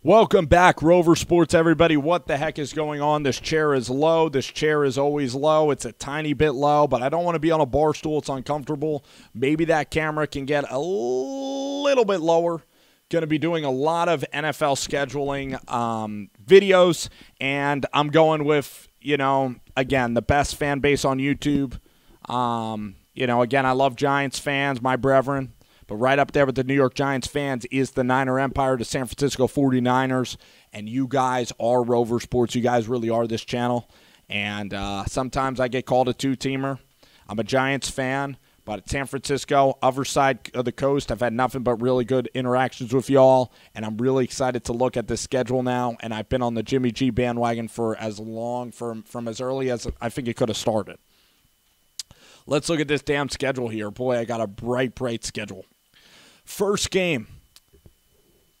Welcome back, Rover Sports, everybody. What the heck is going on? This chair is low. This chair is always low. It's a tiny bit low, but I don't want to be on a bar stool. It's uncomfortable. Maybe that camera can get a little bit lower. Going to be doing a lot of NFL scheduling videos, and I'm going with, again, the best fan base on YouTube. Again, I love Giants fans, my brethren. But right up there with the New York Giants fans is the Niner Empire, the San Francisco 49ers. And you guys are Rover Sports. You guys really are this channel. And sometimes I get called a two-teamer. I'm a Giants fan. But at San Francisco, other side of the coast, I've had nothing but really good interactions with y'all. And I'm really excited to look at this schedule now. And I've been on the Jimmy G bandwagon for as long, from as early as I think it could have started. Let's look at this damn schedule here. Boy, I got a bright, bright schedule. First game,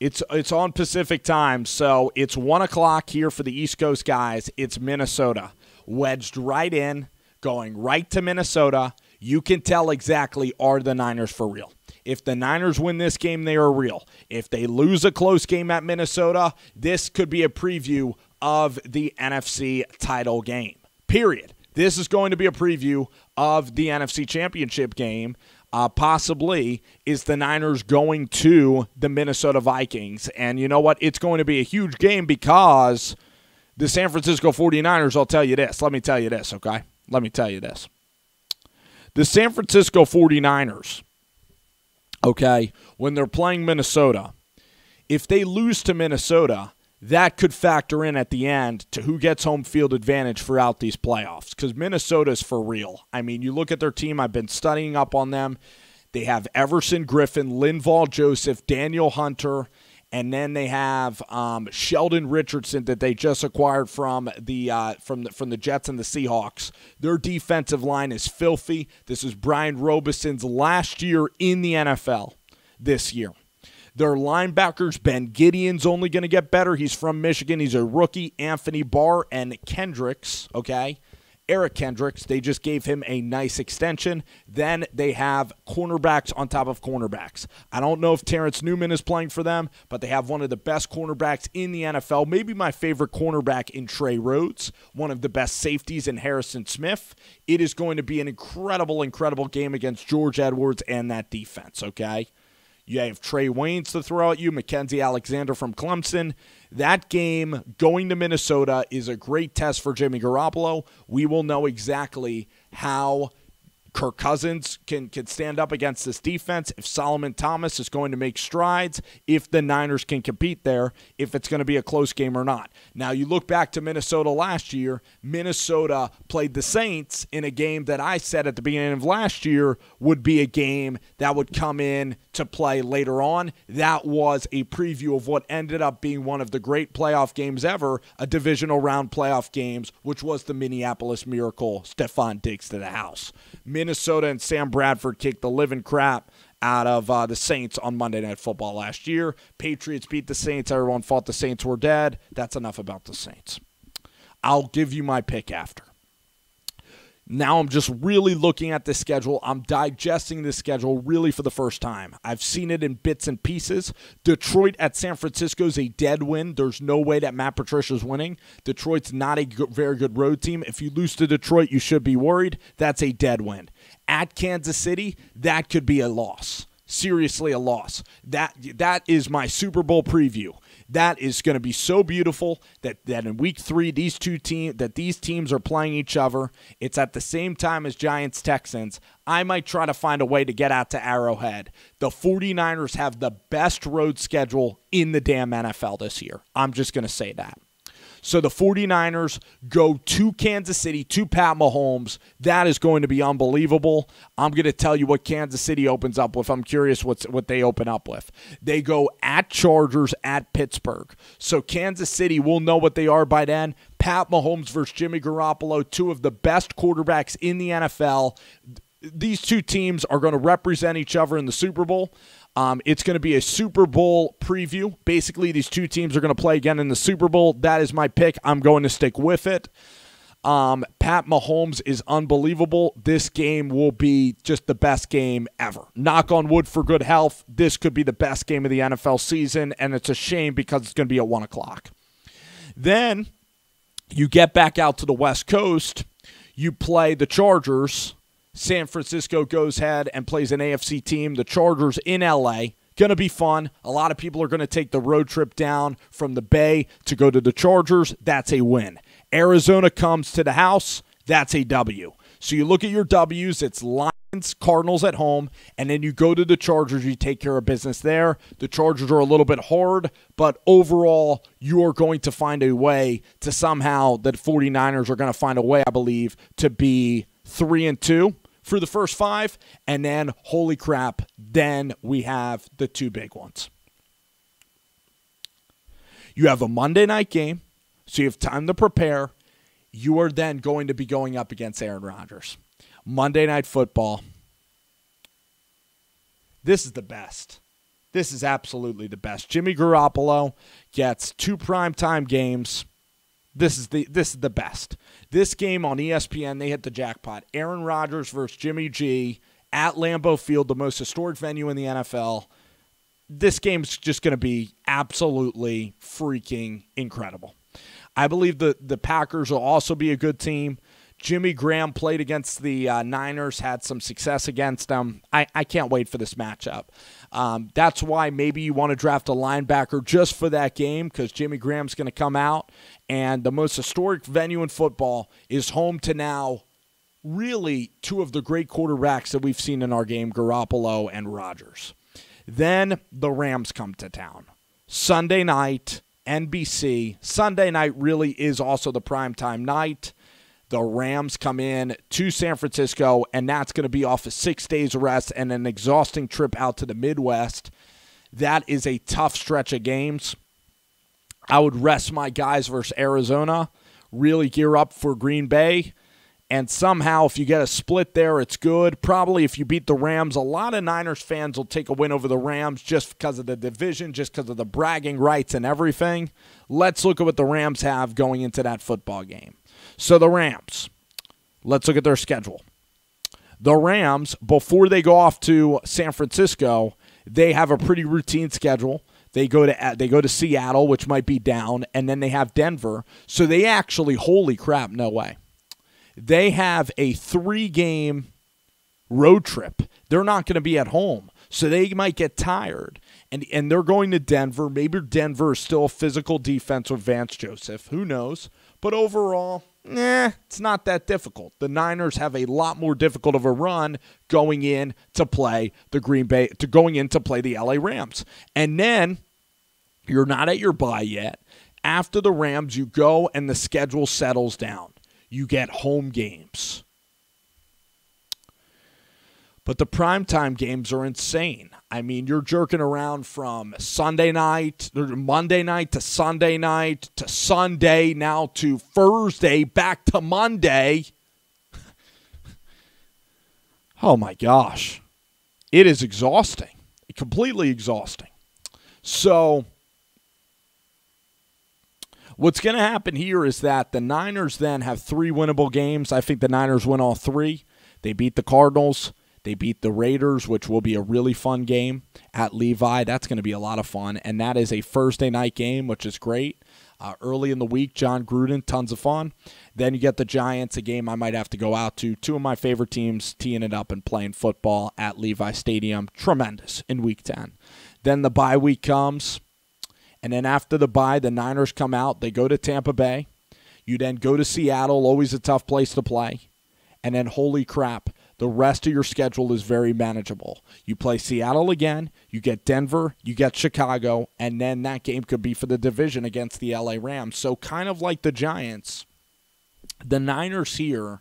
it's on Pacific time, so it's 1 o'clock here for the East Coast guys. It's Minnesota. Wedged right in, going right to Minnesota. You can tell exactly, are the Niners for real? If the Niners win this game, they are real. If they lose a close game at Minnesota, this could be a preview of the NFC title game, period. This is going to be a preview of the NFC Championship game. Possibly, is the Niners going to the Minnesota Vikings. And you know what? It's going to be a huge game because the San Francisco 49ers, I'll tell you this. Let me tell you this, okay? Let me tell you this. The San Francisco 49ers, okay, when they're playing Minnesota, if they lose to Minnesota, that could factor in at the end to who gets home field advantage throughout these playoffs, because Minnesota's for real. I mean, you look at their team. I've been studying up on them. They have Everson Griffin, Linval Joseph, Daniel Hunter, and then they have Sheldon Richardson that they just acquired from the Jets and the Seahawks. Their defensive line is filthy. This is Brian Robison's last year in the NFL this year. Their linebackers, Ben Gideon's only going to get better. He's from Michigan. He's a rookie. Anthony Barr and Kendricks, okay? Eric Kendricks, they just gave him a nice extension. Then they have cornerbacks on top of cornerbacks. I don't know if Terrence Newman is playing for them, but they have one of the best cornerbacks in the NFL, maybe my favorite cornerback in Trey Rhodes, one of the best safeties in Harrison Smith. It is going to be an incredible, incredible game against George Edwards and that defense, okay? You have Trey Waynes to throw at you, Mackenzie Alexander from Clemson. That game going to Minnesota is a great test for Jimmy Garoppolo. We will know exactly how Kirk Cousins can stand up against this defense, if Solomon Thomas is going to make strides, if the Niners can compete there, if it's going to be a close game or not. Now, you look back to Minnesota last year. Minnesota played the Saints in a game that I said at the beginning of last year would be a game that would come in to play later on. That was a preview of what ended up being one of the great playoff games ever, a divisional round playoff games, which was the Minneapolis Miracle, Stephon Diggs to the house. Minnesota and Sam Bradford kicked the living crap out of the Saints on Monday Night Football last year. Patriots beat the Saints. Everyone thought the Saints were dead. That's enough about the Saints. I'll give you my pick after. Now I'm just really looking at this schedule. I'm digesting this schedule really for the first time. I've seen it in bits and pieces. Detroit at San Francisco is a dead win. There's no way that Matt Patricia's winning. Detroit's not a very good road team. If you lose to Detroit, you should be worried. That's a dead win. At Kansas City, that could be a loss. Seriously, a loss. That is my Super Bowl preview. That is going to be so beautiful that in week 3, these teams are playing each other. It's at the same time as Giants-Texans. I might try to find a way to get out to Arrowhead. The 49ers have the best road schedule in the damn NFL this year. I'm just going to say that. So the 49ers go to Kansas City, to Pat Mahomes. That is going to be unbelievable. I'm going to tell you what Kansas City opens up with. I'm curious what they open up with. They go at Chargers, at Pittsburgh. So Kansas City will know what they are by then. Pat Mahomes versus Jimmy Garoppolo, two of the best quarterbacks in the NFL. These two teams are going to represent each other in the Super Bowl. It's going to be a Super Bowl preview. Basically, these two teams are going to play again in the Super Bowl. That is my pick. I'm going to stick with it. Pat Mahomes is unbelievable. This game will be just the best game ever. Knock on wood for good health. This could be the best game of the NFL season, and it's a shame because it's going to be at 1 o'clock. Then you get back out to the West Coast. You play the Chargers. San Francisco goes ahead and plays an AFC team. The Chargers in L.A., going to be fun. A lot of people are going to take the road trip down from the Bay to go to the Chargers. That's a win. Arizona comes to the house. That's a W. So you look at your W's. It's Lions, Cardinals at home, and then you go to the Chargers. You take care of business there. The Chargers are a little bit hard, but overall, you are going to find a way to somehow, the 49ers are going to find a way, I believe, to be 3-2. For the first 5, and then, holy crap, then we have the 2 big ones. You have a Monday night game, so you have time to prepare. You are then going to be going up against Aaron Rodgers. Monday Night Football. This is the best. This is absolutely the best. Jimmy Garoppolo gets 2 primetime games. This is the best. This game on ESPN, they hit the jackpot. Aaron Rodgers versus Jimmy G at Lambeau Field, the most historic venue in the NFL. This game's just going to be absolutely freaking incredible. I believe the Packers will also be a good team. Jimmy Graham played against the Niners, had some success against them. I can't wait for this matchup. That's why maybe you want to draft a linebacker just for that game, because Jimmy Graham's going to come out, and the most historic venue in football is home to now really 2 of the great quarterbacks that we've seen in our game, Garoppolo and Rodgers. Then the Rams come to town. Sunday night, NBC. Sunday night really is also the primetime night. The Rams come in to San Francisco, and that's going to be off of 6 days of rest and an exhausting trip out to the Midwest. That is a tough stretch of games. I would rest my guys versus Arizona, really gear up for Green Bay, and somehow if you get a split there, it's good. Probably if you beat the Rams, a lot of Niners fans will take a win over the Rams just because of the division, just because of the bragging rights and everything. Let's look at what the Rams have going into that football game. So the Rams, let's look at their schedule. The Rams, before they go off to San Francisco, they have a pretty routine schedule. They go to Seattle, which might be down, and then they have Denver. So they actually, holy crap, no way. They have a 3-game road trip. They're not going to be at home, so they might get tired. And they're going to Denver. Maybe Denver is still a physical defense with Vance Joseph. Who knows? But overall, it's not that difficult. The Niners have a lot more difficult of a run going in to play the going in to play the LA Rams. And then you're not at your bye yet. After the Rams, you go and the schedule settles down. You get home games. But the primetime games are insane. I mean, you're jerking around from Monday night to Sunday night to Sunday, now to Thursday, back to Monday. Oh my gosh. It is exhausting. Completely exhausting. So what's going to happen here is that the Niners then have 3 winnable games. I think the Niners win all 3. They beat the Cardinals. They beat the Raiders, which will be a really fun game at Levi. That's going to be a lot of fun. And that is a Thursday night game, which is great. Early in the week, John Gruden, tons of fun. Then you get the Giants, a game I might have to go out to. 2 of my favorite teams teeing it up and playing football at Levi Stadium. Tremendous in Week 10. Then the bye week comes. And then after the bye, the Niners come out. They go to Tampa Bay. You then go to Seattle, always a tough place to play. And then, holy crap, the rest of your schedule is very manageable. You play Seattle again, you get Denver, you get Chicago, and then that game could be for the division against the LA Rams. So kind of like the Giants, the Niners here,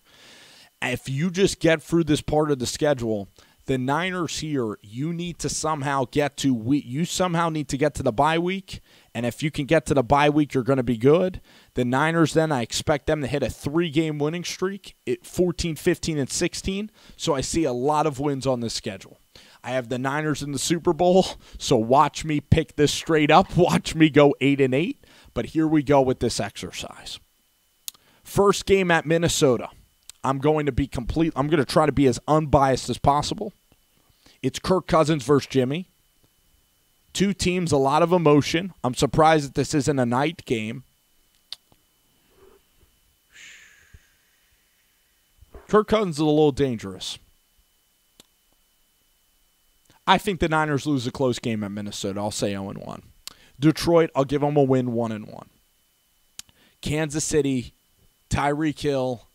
if you just get through this part of the schedule, the Niners here, you need to somehow get to the bye week, and if you can get to the bye week, you're going to be good. The Niners then, I expect them to hit a 3-game winning streak at 14, 15, and 16, so I see a lot of wins on this schedule. I have the Niners in the Super Bowl, so watch me pick this straight up. Watch me go 8-8, but here we go with this exercise. First game at Minnesota. I'm going to try to be as unbiased as possible. It's Kirk Cousins versus Jimmy. Two teams, a lot of emotion. I'm surprised that this isn't a night game. Kirk Cousins is a little dangerous. I think the Niners lose a close game at Minnesota. I'll say 0-1. Detroit, I'll give them a win 1-1. Kansas City, Tyreek Hill.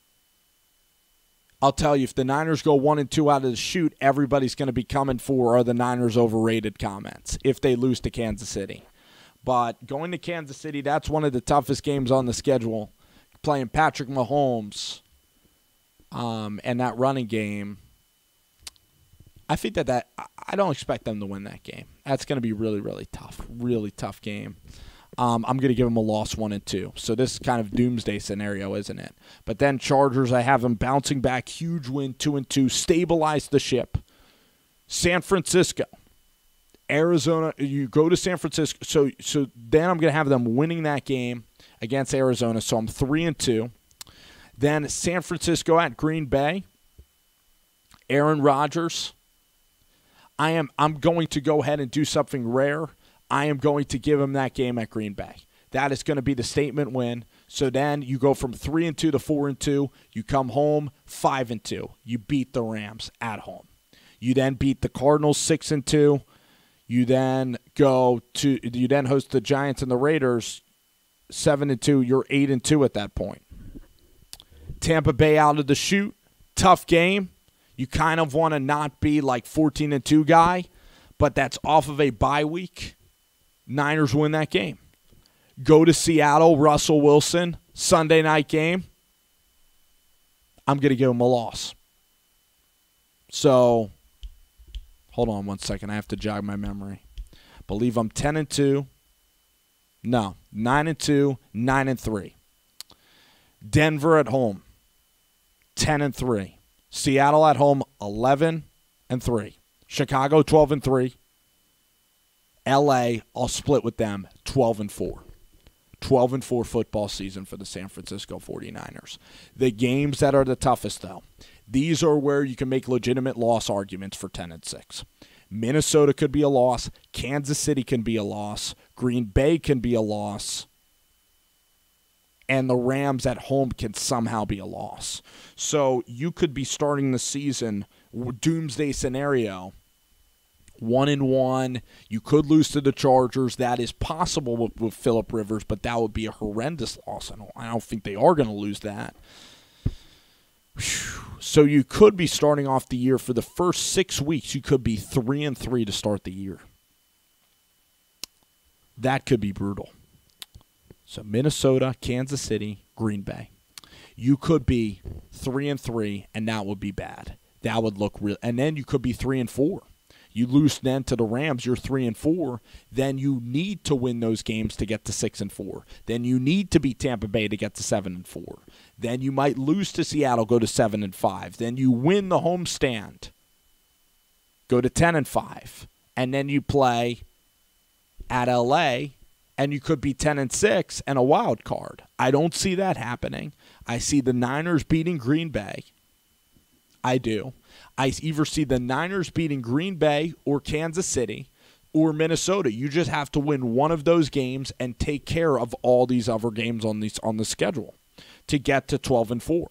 I'll tell you, if the Niners go 1-2 out of the chute, everybody's going to be coming for are the Niners overrated comments if they lose to Kansas City. But going to Kansas City, that's one of the toughest games on the schedule. Playing Patrick Mahomes and that running game. I think that I don't expect them to win that game. That's going to be really, really tough. Really tough game. I'm going to give them a loss 1-2. So this is kind of doomsday scenario, isn't it? But then Chargers, I have them bouncing back. Huge win, 2-2. Stabilize the ship. San Francisco. Arizona, you go to San Francisco. So then I'm going to have them winning that game against Arizona. So I'm 3-2. Then San Francisco at Green Bay. Aaron Rodgers. I'm going to go ahead and do something rare. I am going to give him that game at Green Bay. That is going to be the statement win. So then you go from 3-2 to 4-2. You come home 5-2. You beat the Rams at home. You then beat the Cardinals 6-2. You then host the Giants and the Raiders 7-2. You're 8-2 at that point. Tampa Bay out of the chute. Tough game. You kind of want to not be like 14-2 guy, but that's off of a bye week. Niners win that game. Go to Seattle, Russell Wilson, Sunday night game. I'm going to give him a loss. So, hold on one second. I have to jog my memory. Believe I'm 10-2. No, 9-2, 9-3. Denver at home, 10-3. Seattle at home, 11-3. Chicago, 12-3. L.A., I'll split with them, 12-4. 12-4 football season for the San Francisco 49ers. The games that are the toughest, though, these are where you can make legitimate loss arguments for 10-6. Minnesota could be a loss. Kansas City can be a loss. Green Bay can be a loss. And the Rams at home can somehow be a loss. So you could be starting the season, doomsday scenario, 1-1. You could lose to the Chargers. That is possible with Phillip Rivers, but that would be a horrendous loss. I don't think they are going to lose that. So you could be starting off the year for the first 6 weeks. You could be 3-3 to start the year. That could be brutal. So Minnesota, Kansas City, Green Bay. You could be 3-3, and that would be bad. That would look real. And then you could be 3-4. You lose then to the Rams, you're 3-4. Then you need to win those games to get to 6-4. Then you need to beat Tampa Bay to get to 7-4. Then you might lose to Seattle, go to 7-5. Then you win the homestand, go to 10-5, and then you play at LA, and you could be 10-6 and a wild card. I don't see that happening. I see the Niners beating Green Bay. I do. I either see the Niners beating Green Bay or Kansas City or Minnesota. You just have to win one of those games and take care of all these other games on the schedule to get to 12-4.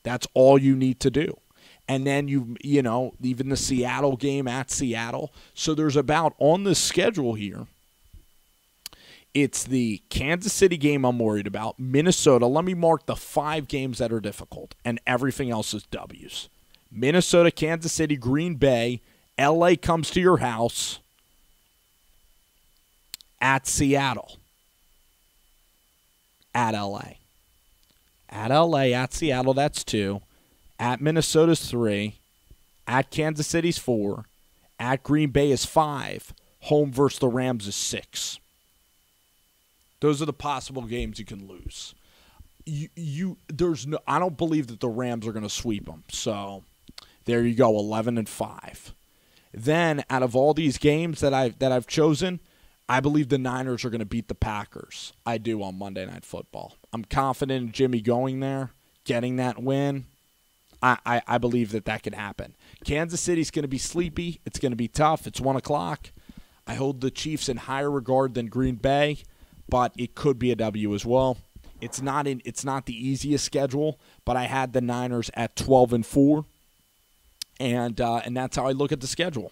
That's all you need to do. And then you know, even the Seattle game at Seattle. So there's about on the schedule here, it's the Kansas City game I'm worried about. Minnesota, let me mark the 5 games that are difficult, and everything else is W's. Minnesota, Kansas City, Green Bay, L.A. comes to your house, at Seattle, at L.A. At L.A., at Seattle, that's 2. At Minnesota's 3. At Kansas City's 4. At Green Bay is 5. Home versus the Rams is 6. Those are the possible games you can lose. I don't believe that the Rams are going to sweep them. So there you go, 11-5. Then out of all these games that I've chosen, I believe the Niners are going to beat the Packers. I do on Monday Night Football. I'm confident in Jimmy going there, getting that win. I believe that can happen. Kansas City's going to be sleepy. It's going to be tough. It's 1 o'clock. I hold the Chiefs in higher regard than Green Bay, but it could be a W as well. It's not the easiest schedule, but I had the Niners at 12-4, and that's how I look at the schedule.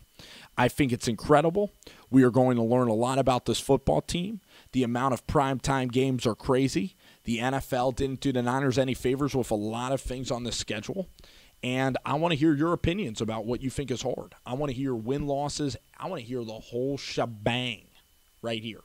I think it's incredible. We are going to learn a lot about this football team. The amount of primetime games are crazy. The NFL didn't do the Niners any favors with a lot of things on this schedule. And I want to hear your opinions about what you think is hard. I want to hear win-losses. I want to hear the whole shebang right here.